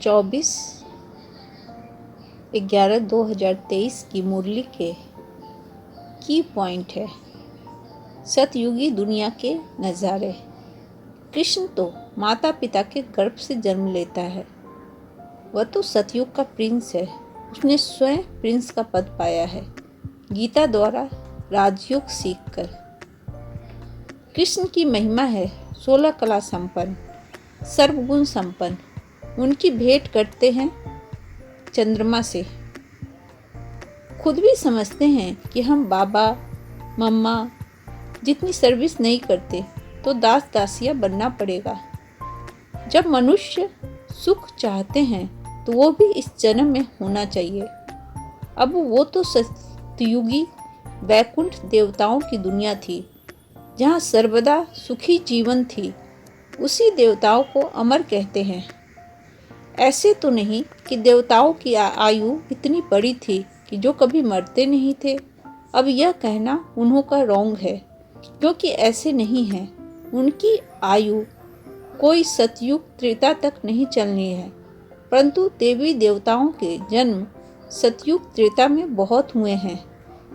24/11/2023 की मुरली के की पॉइंट है सतयुगी दुनिया के नज़ारे। कृष्ण तो माता पिता के गर्भ से जन्म लेता है। वह तो सतयुग का प्रिंस है। उसने स्वयं प्रिंस का पद पाया है गीता द्वारा राजयोग सीखकर। कृष्ण की महिमा है 16 कला संपन्न, सर्वगुण संपन्न। उनकी भेंट करते हैं चंद्रमा से। खुद भी समझते हैं कि हम बाबा मम्मा जितनी सर्विस नहीं करते तो दास दासिया बनना पड़ेगा। जब मनुष्य सुख चाहते हैं तो वो भी इस जन्म में होना चाहिए। अब वो तो सतयुगी वैकुंठ देवताओं की दुनिया थी जहाँ सर्वदा सुखी जीवन थी। उसी देवताओं को अमर कहते हैं। ऐसे तो नहीं कि देवताओं की आयु इतनी बड़ी थी कि जो कभी मरते नहीं थे। अब यह कहना उन्हों का रॉन्ग है, क्योंकि ऐसे नहीं है। उनकी आयु कोई सतयुग त्रेता तक नहीं चलनी है, परंतु देवी देवताओं के जन्म सतयुग त्रेता में बहुत हुए हैं।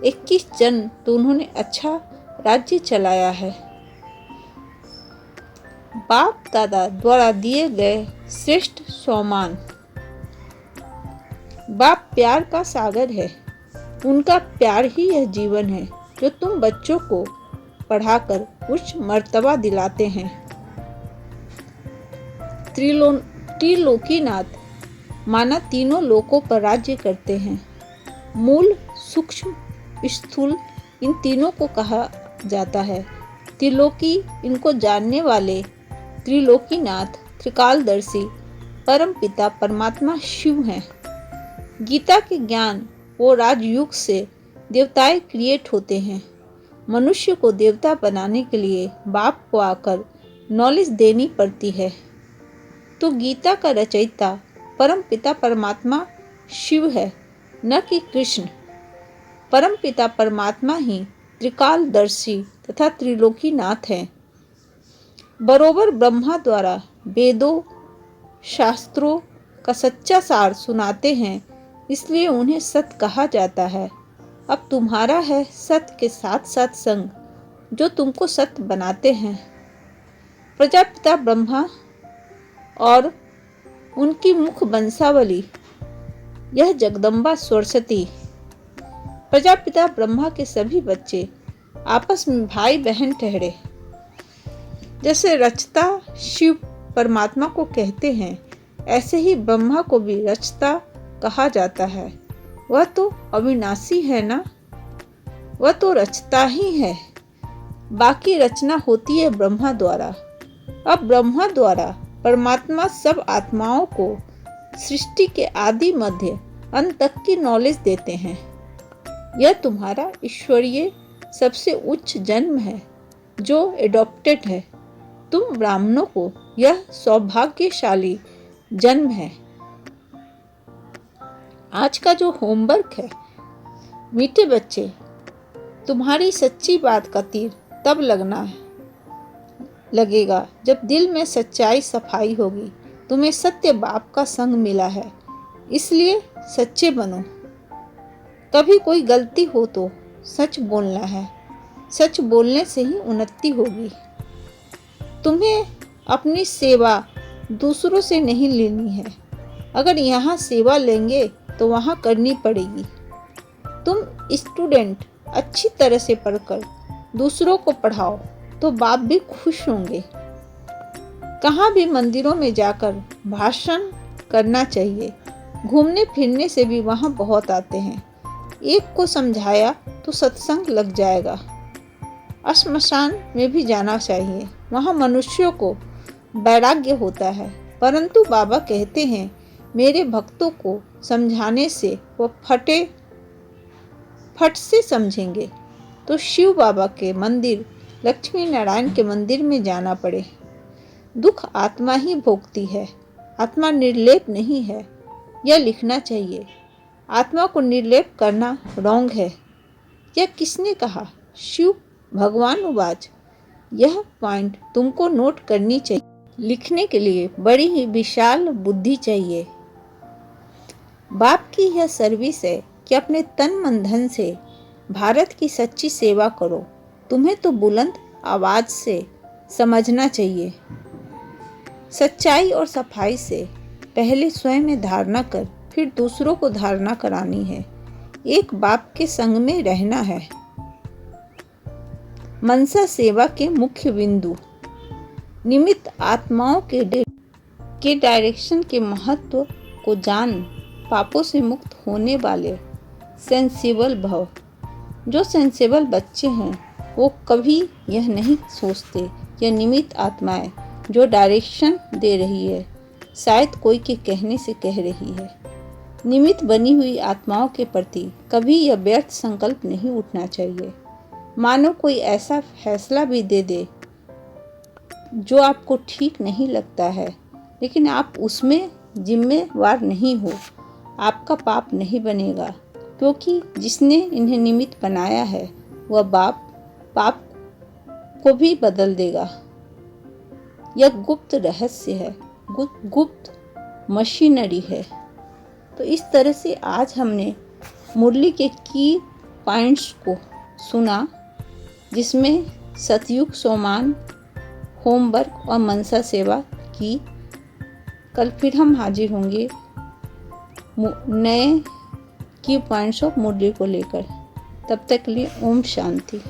21 जन्म तो उन्होंने अच्छा राज्य चलाया है। बाप दादा द्वारा दिए गए श्रेष्ठ सम्मान। बाप प्यार का सागर है। उनका प्यार ही यह जीवन है जो तुम बच्चों को पढ़ाकर उच्च मर्तबा दिलाते हैं। त्रिलोकीनाथ माना तीनों लोकों पर राज्य करते हैं। मूल, सूक्ष्म, स्थूल इन तीनों को कहा जाता है। त्रिलोकी इनको जानने वाले त्रिलोकीनाथ त्रिकालदर्शी परम पिता परमात्मा शिव हैं। गीता के ज्ञान और राजयुग से देवताएं क्रिएट होते हैं। मनुष्य को देवता बनाने के लिए बाप को आकर नॉलेज देनी पड़ती है। तो गीता का रचयिता परम पिता परमात्मा शिव है, न कि कृष्ण। परम पिता परमात्मा ही त्रिकालदर्शी तथा त्रिलोकीनाथ हैं। बरोबर ब्रह्मा द्वारा वेदों शास्त्रों का सच्चा सार सुनाते हैं, इसलिए उन्हें सत कहा जाता है। अब तुम्हारा है सत के साथ साथ संग, जो तुमको सत बनाते हैं। प्रजापिता ब्रह्मा और उनकी मुख वंशावली यह जगदम्बा सरस्वती। प्रजापिता ब्रह्मा के सभी बच्चे आपस में भाई बहन ठहरे। जैसे रचता शिव परमात्मा को कहते हैं, ऐसे ही ब्रह्मा को भी रचता कहा जाता है। वह तो अविनाशी है ना, वह तो रचता ही है। बाकी रचना होती है ब्रह्मा द्वारा। अब ब्रह्मा द्वारा परमात्मा सब आत्माओं को सृष्टि के आदि मध्य अंत तक की नॉलेज देते हैं। यह तुम्हारा ईश्वरीय सबसे उच्च जन्म है जो एडॉप्टेड है। तुम ब्राह्मणों को यह सौभाग्यशाली जन्म है। आज का जो होमवर्क है, मीठे बच्चे, तुम्हारी सच्ची बात का तीर तब लगेगा जब दिल में सच्चाई सफाई होगी। तुम्हें सत्य बाप का संग मिला है, इसलिए सच्चे बनो। कभी कोई गलती हो तो सच बोलना है। सच बोलने से ही उन्नति होगी। तुम्हें अपनी सेवा दूसरों से नहीं लेनी है। अगर यहाँ सेवा लेंगे तो वहाँ करनी पड़ेगी। तुम स्टूडेंट अच्छी तरह से पढ़कर दूसरों को पढ़ाओ तो बाप भी खुश होंगे। कहाँ भी मंदिरों में जाकर भाषण करना चाहिए। घूमने फिरने से भी वहाँ बहुत आते हैं। एक को समझाया तो सत्संग लग जाएगा। श्मशान में भी जाना चाहिए, वहाँ मनुष्यों को वैराग्य होता है। परंतु बाबा कहते हैं, मेरे भक्तों को समझाने से वो फट से समझेंगे तो शिव बाबा के मंदिर, लक्ष्मी नारायण के मंदिर में जाना पड़े। दुख आत्मा ही भोगती है, आत्मा निर्लेप नहीं है, यह लिखना चाहिए। आत्मा को निर्लेप करना रॉन्ग है। यह किसने कहा? शिव भगवान उवाच। यह पॉइंट तुमको नोट करनी चाहिए। लिखने के लिए बड़ी ही विशाल बुद्धि चाहिए। बाप की यह सर्विस है कि अपने तन मन धन से भारत की सच्ची सेवा करो। तुम्हें तो बुलंद आवाज से समझना चाहिए। सच्चाई और सफाई से पहले स्वयं में धारणा कर, फिर दूसरों को धारणा करानी है। एक बाप के संग में रहना है। मनसा सेवा के मुख्य बिंदु। निमित्त आत्माओं के डायरेक्शन के महत्व को जान, पापों से मुक्त होने वाले सेंसिबल भव। जो सेंसिबल बच्चे हैं वो कभी यह नहीं सोचते यह निमित्त आत्माएं जो डायरेक्शन दे रही है, शायद कोई के कहने से कह रही है। निमित्त बनी हुई आत्माओं के प्रति कभी यह व्यर्थ संकल्प नहीं उठना चाहिए। मानो कोई ऐसा फैसला भी दे दे जो आपको ठीक नहीं लगता है, लेकिन आप उसमें जिम्मेवार नहीं हो। आपका पाप नहीं बनेगा, क्योंकि जिसने इन्हें निमित्त बनाया है वह पाप को भी बदल देगा। यह गुप्त रहस्य है, गुप्त मशीनरी है। तो इस तरह से आज हमने मुरली के की पॉइंट्स को सुना, जिसमें सतयुग, सोमान, होमवर्क और मनसा सेवा की। कल फिर हम हाजिर होंगे नए की पॉइंट्स ऑफ मुरली को लेकर। तब तक के लिए ओम शांति।